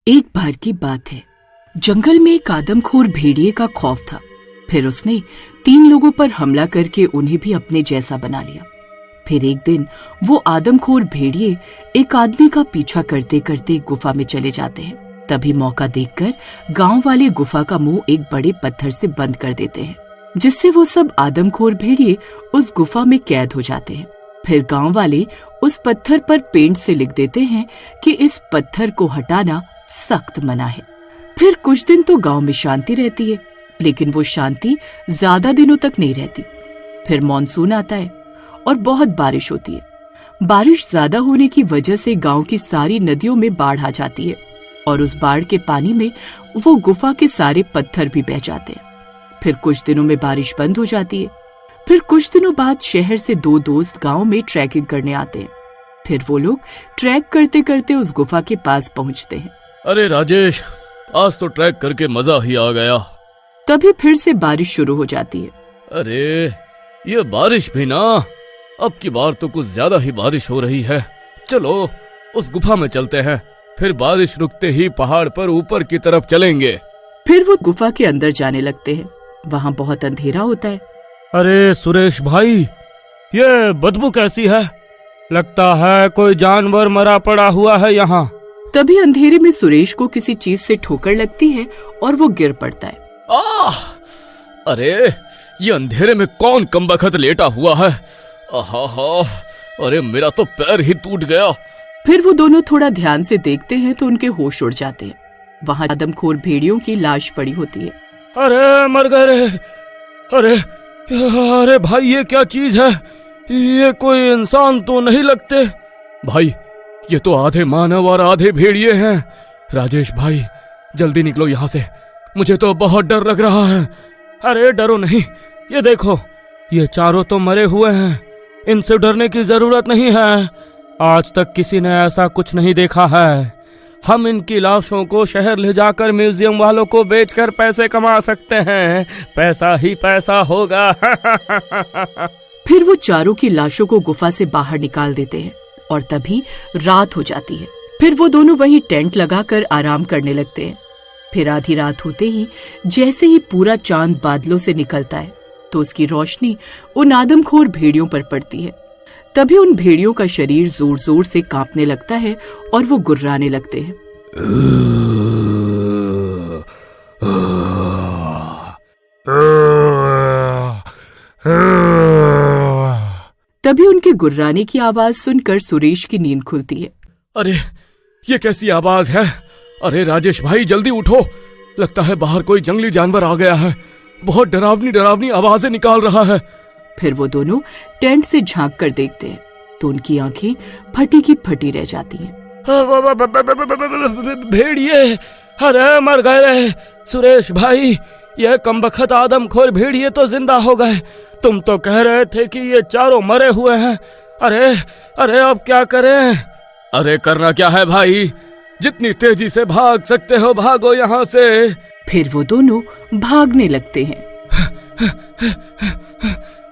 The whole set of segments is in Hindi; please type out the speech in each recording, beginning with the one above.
एक बार की बात है, जंगल में एक आदमखोर भेड़िए का खौफ था। फिर उसने 3 लोगों पर हमला करके उन्हें भी अपने जैसा बना लिया। फिर एक दिन वो आदमखोर भेड़िए एक आदमी का पीछा करते करते गुफा में चले जाते हैं। तभी मौका देखकर गांव वाले गुफा का मुंह एक बड़े पत्थर से बंद कर देते हैं, जिससे वो सब आदमखोर भेड़िए उस गुफा में कैद हो जाते हैं। फिर गांव वाले उस पत्थर पर पेंट से लिख देते हैं कि इस पत्थर को हटाना सख्त मना है। फिर कुछ दिन तो गांव में शांति रहती है, लेकिन वो शांति ज्यादा दिनों तक नहीं रहती। फिर मॉनसून आता है और बहुत बारिश होती है। बारिश ज्यादा होने की वजह से गांव की सारी नदियों में बाढ़ आ जाती है और उस बाढ़ के पानी में वो गुफा के सारे पत्थर भी बह जाते हैं। फिर कुछ दिनों में बारिश बंद हो जाती है। फिर कुछ दिनों बाद शहर से 2 दोस्त गांव में ट्रैकिंग करने आते हैं। फिर वो लोग ट्रैक करते करते उस गुफा के पास पहुंचते हैं। अरे राजेश, आज तो ट्रैक करके मजा ही आ गया। तभी फिर से बारिश शुरू हो जाती है। अरे ये बारिश भी ना, अब की बार तो कुछ ज्यादा ही बारिश हो रही है। चलो उस गुफा में चलते हैं, फिर बारिश रुकते ही पहाड़ पर ऊपर की तरफ चलेंगे। फिर वो गुफा के अंदर जाने लगते हैं। वहाँ बहुत अंधेरा होता है। अरे सुरेश भाई, ये बदबू कैसी है? लगता है कोई जानवर मरा पड़ा हुआ है यहाँ। तभी अंधेरे में सुरेश को किसी चीज से ठोकर लगती है और वो गिर पड़ता है। आह! अरे ये अंधेरे में कौन कमबख्त लेटा हुआ है? आहा! अरे मेरा तो पैर ही टूट गया। फिर वो दोनों थोड़ा ध्यान से देखते हैं तो उनके होश उड़ जाते हैं। वहाँ आदमखोर भेड़ियों की लाश पड़ी होती है। अरे मर गए रे। अरे भाई, ये क्या चीज है? ये कोई इंसान तो नहीं लगते। भाई ये तो आधे मानव और आधे भेड़िए हैं। राजेश भाई जल्दी निकलो यहाँ से, मुझे तो बहुत डर लग रहा है। अरे डरो नहीं, ये देखो, ये चारों तो मरे हुए हैं। इनसे डरने की जरूरत नहीं है। आज तक किसी ने ऐसा कुछ नहीं देखा है। हम इनकी लाशों को शहर ले जाकर म्यूजियम वालों को बेचकर पैसे कमा सकते हैं। पैसा ही पैसा होगा। फिर वो चारों की लाशों को गुफा से बाहर निकाल देते हैं और तभी रात हो जाती है। फिर वो दोनों वहीं टेंट लगाकर आराम करने लगते हैं। फिर आधी रात होते ही जैसे ही पूरा चांद बादलों से निकलता है तो उसकी रोशनी उन आदमखोर भेड़ियों पर पड़ती है। तभी उन भेड़ियों का शरीर जोर जोर से कांपने लगता है और वो गुर्राने लगते हैं। तभी उनके गुर्राने की आवाज सुनकर सुरेश की नींद खुलती है। अरे ये कैसी आवाज है? अरे राजेश भाई जल्दी उठो, लगता है बाहर कोई जंगली जानवर आ गया है। बहुत डरावनी डरावनी आवाजें निकाल रहा है। फिर वो दोनों टेंट से झांक कर देखते हैं तो उनकी आंखें फटी की फटी रह जाती हैं। भेड़िए, अरे मर गए। सुरेश भाई, ये कमबख्त आदमखोर भेड़िए तो जिंदा हो गए। तुम तो कह रहे थे कि ये चारों मरे हुए हैं। अरे अब क्या करें? अरे करना क्या है भाई, जितनी तेजी से भाग सकते हो भागो यहाँ से। फिर वो दोनों भागने लगते हैं।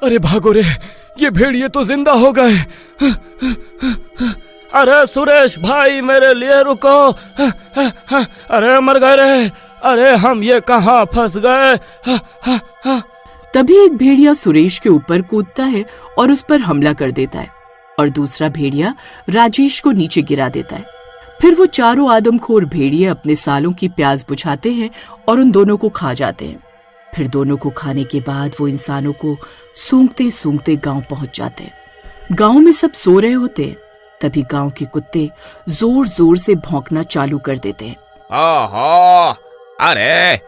अरे भागो रे, ये भेड़िए तो जिंदा हो गए। अरे सुरेश भाई, मेरे लिए रुको। अरे मर गए रे। अरे हम ये कहाँ फंस गए? तभी एक भेड़िया सुरेश के ऊपर कूदता है और उस पर हमला कर देता है और दूसरा भेड़िया राजेश को नीचे गिरा देता है। फिर वो चारों आदमखोर भेड़िए अपने सालों की प्यास बुझाते हैं और उन दोनों को खा जाते हैं। फिर दोनों को खाने के बाद वो इंसानों को सूंघते सूंघते गांव पहुंच जाते हैं। गांव में सब सो रहे होते हैं। तभी गांव के कुत्ते जोर जोर से भौंकना चालू कर देते हैं। ओहो, अरे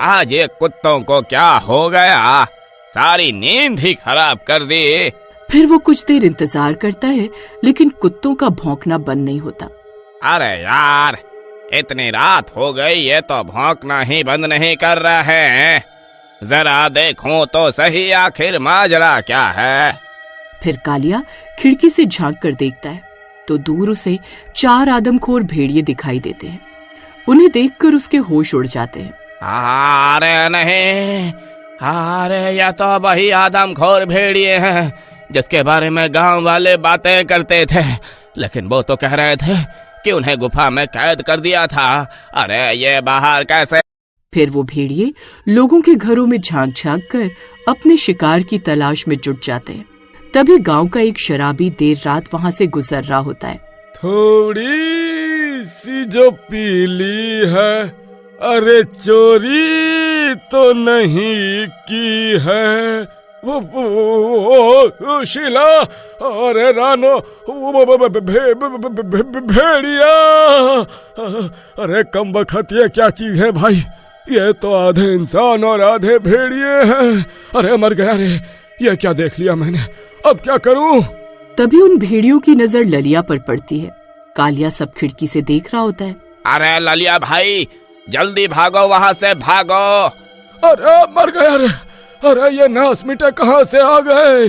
आज ये कुत्तों को क्या हो गया? सारी नींद ही खराब कर दी। फिर वो कुछ देर इंतजार करता है, लेकिन कुत्तों का भौंकना बंद नहीं होता। अरे यार, इतनी रात हो गई, ये तो भौंकना ही बंद नहीं कर रहे हैं। जरा देखूं तो सही, आखिर माजरा क्या है? फिर कालिया खिड़की से झांक कर देखता है तो दूर उसे 4 आदमखोर भेड़िए दिखाई देते हैं। उन्हें देखकर उसके होश उड़ जाते हैं। अरे नहीं, अरे यह तो वही आदमखोर भेड़िए हैं जिसके बारे में गांव वाले बातें करते थे। लेकिन वो तो कह रहे थे कि उन्हें गुफा में कैद कर दिया था। अरे ये बाहर कैसे? फिर वो भेड़िए लोगों के घरों में झांक झांक कर अपने शिकार की तलाश में जुट जाते हैं। तभी गांव का एक शराबी देर रात वहां से गुजर रहा होता है। थोड़ी सी जो पीली है, अरे चोरी तो नहीं की है। वो शीला, अरे रानो, भेड़िया। अरे कम बखत ये क्या चीज है भाई? ये तो आधे इंसान और आधे भेड़िए हैं। अरे मर गया रे, ये क्या देख लिया मैंने, अब क्या करूं? तभी उन भेड़ियों की नजर ललिया पर पड़ती है। कालिया सब खिड़की से देख रहा होता है। अरे ललिया भाई, जल्दी भागो, वहां से भागो। अरे मर गया रे, अरे ये नास मिटे कहाँ से आ गए?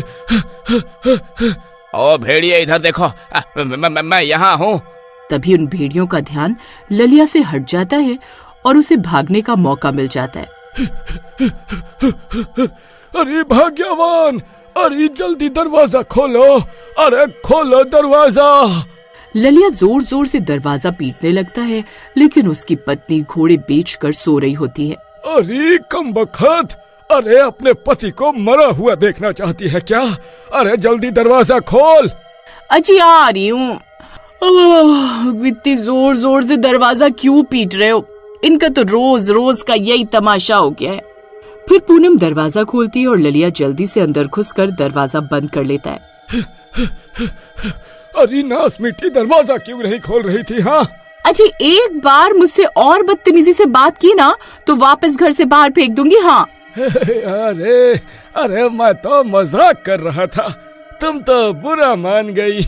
ओ भेड़िए इधर देखो, मैं यहाँ हूँ। तभी उन भेड़ियों का ध्यान ललिया से हट जाता है और उसे भागने का मौका मिल जाता है। अरे भाग्यवान, अरे जल्दी दरवाजा खोलो, अरे खोलो दरवाजा। ललिया जोर जोर से दरवाजा पीटने लगता है, लेकिन उसकी पत्नी घोड़े बेचकर सो रही होती है। अरे कम बखत, अरे अपने पति को मरा हुआ देखना चाहती है क्या? अरे जल्दी दरवाजा खोल। अजी आ रही हूँ। इतनी जोर जोर से दरवाजा क्यों पीट रहे हो? इनका तो रोज रोज का यही तमाशा हो गया है। फिर पूनम दरवाजा खोलती है और ललिया जल्दी से अंदर घुसकर दरवाजा बंद कर लेता है। अरे नास मिट्टी, दरवाजा क्यों नहीं खोल रही थी? हाँ अजी, एक बार मुझसे और बदतमीजी से बात की ना तो वापस घर से बाहर फेंक दूंगी। हाँ अरे अरे मैं तो मजाक कर रहा था, तुम तो बुरा मान गई।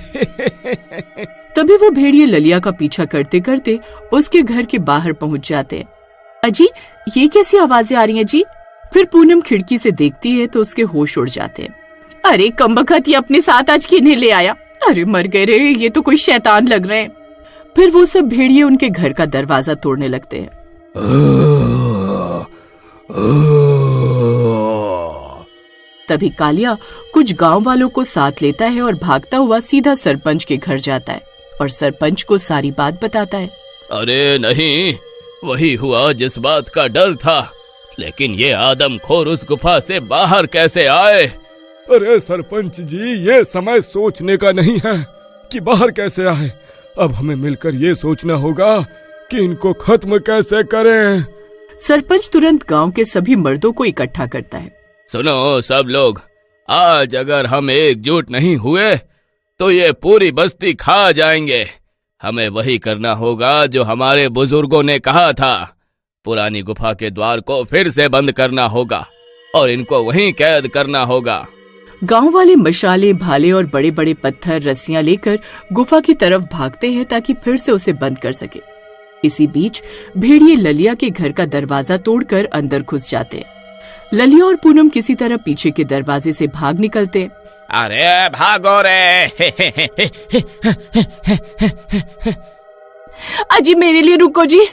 तभी वो भेड़िए ललिया का पीछा करते करते उसके घर के बाहर पहुंच जाते हैं। अजी, ये कैसी आवाजें आ रही हैं जी? फिर पूनम खिड़की से देखती है तो उसके होश उड़ जाते हैं। अरे कमबख्त, ये अपने साथ आज किन्हें ले आया? अरे मर गए रे, ये तो कोई शैतान लग रहे हैं। फिर वो सब भेड़िए उनके घर का दरवाजा तोड़ने लगते हैं। तभी कालिया कुछ गांव वालों को साथ लेता है और भागता हुआ सीधा सरपंच के घर जाता है और सरपंच को सारी बात बताता है। अरे नहीं, वही हुआ जिस बात का डर था, लेकिन ये आदमखोर उस गुफा से बाहर कैसे आए? अरे सरपंच जी, ये समय सोचने का नहीं है कि बाहर कैसे आए। अब हमें मिलकर ये सोचना होगा कि इनको खत्म कैसे करें। सरपंच तुरंत गांव के सभी मर्दों को इकट्ठा करता है। सुनो सब लोग, आज अगर हम एकजुट नहीं हुए तो ये पूरी बस्ती खा जाएंगे। हमें वही करना होगा जो हमारे बुजुर्गों ने कहा था। पुरानी गुफा के द्वार को फिर से बंद करना होगा और इनको वहीं कैद करना होगा। गांव वाले मशाले, भाले और बड़े बड़े पत्थर, रस्सियां लेकर गुफा की तरफ भागते हैं ताकि फिर से उसे बंद कर सके। इसी बीच भेड़िए ललिया के घर का दरवाजा तोड़कर अंदर घुस जाते हैं। ललिया और पूनम किसी तरह पीछे के दरवाजे से भाग निकलते हैं। अरे भागो रे। अजी मेरे लिए रुको जी।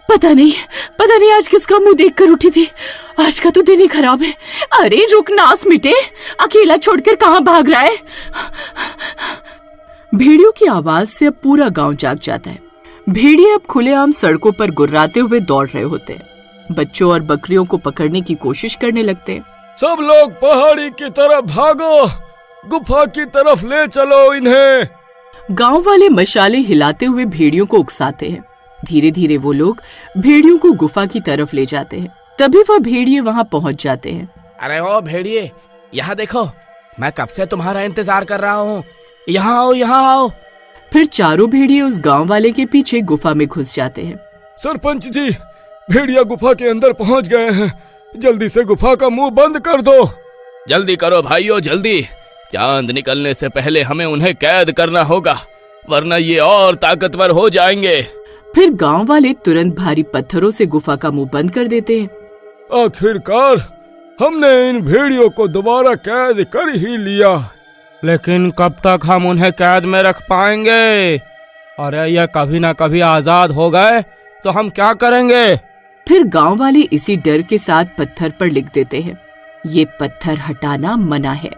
पता नहीं आज किसका मुंह देखकर उठी थी। आज का तो दिन ही खराब है। अरे रुक नास मिटे, अकेला छोड़कर कहाँ भाग रहा है? भेड़ियों की आवाज से अब पूरा गांव जाग जाता है। भेड़िए अब खुलेआम सड़कों पर गुर्राते हुए दौड़ रहे होते हैं। बच्चों और बकरियों को पकड़ने की कोशिश करने लगते हैं। सब लोग पहाड़ी की तरफ भागो, गुफा की तरफ ले चलो इन्हें। गांव वाले मशाले हिलाते हुए भेड़ियों को उकसाते हैं। धीरे धीरे वो लोग भेड़ियों को गुफा की तरफ ले जाते हैं। तभी वह भेड़िए वहां पहुंच जाते हैं। अरे ओ भेड़िए, यहाँ देखो, मैं कब से तुम्हारा इंतजार कर रहा हूँ। यहाँ आओ, यहाँ आओ। फिर चारों भेड़िए उस गांव वाले के पीछे गुफा में घुस जाते हैं। सरपंच जी, भेड़िया गुफा के अंदर पहुंच गए हैं, जल्दी से गुफा का मुंह बंद कर दो। जल्दी करो भाइयों, जल्दी। चांद निकलने से पहले हमें उन्हें कैद करना होगा, वरना ये और ताकतवर हो जाएंगे। फिर गांव वाले तुरंत भारी पत्थरों से गुफा का मुंह बंद कर देते हैं। आखिरकार हमने इन भेड़ियों को दोबारा कैद कर ही लिया। लेकिन कब तक हम उन्हें कैद में रख पाएंगे? अरे ये कभी ना कभी आजाद हो गए तो हम क्या करेंगे? फिर गांव वाले इसी डर के साथ पत्थर पर लिख देते हैं, ये पत्थर हटाना मना है।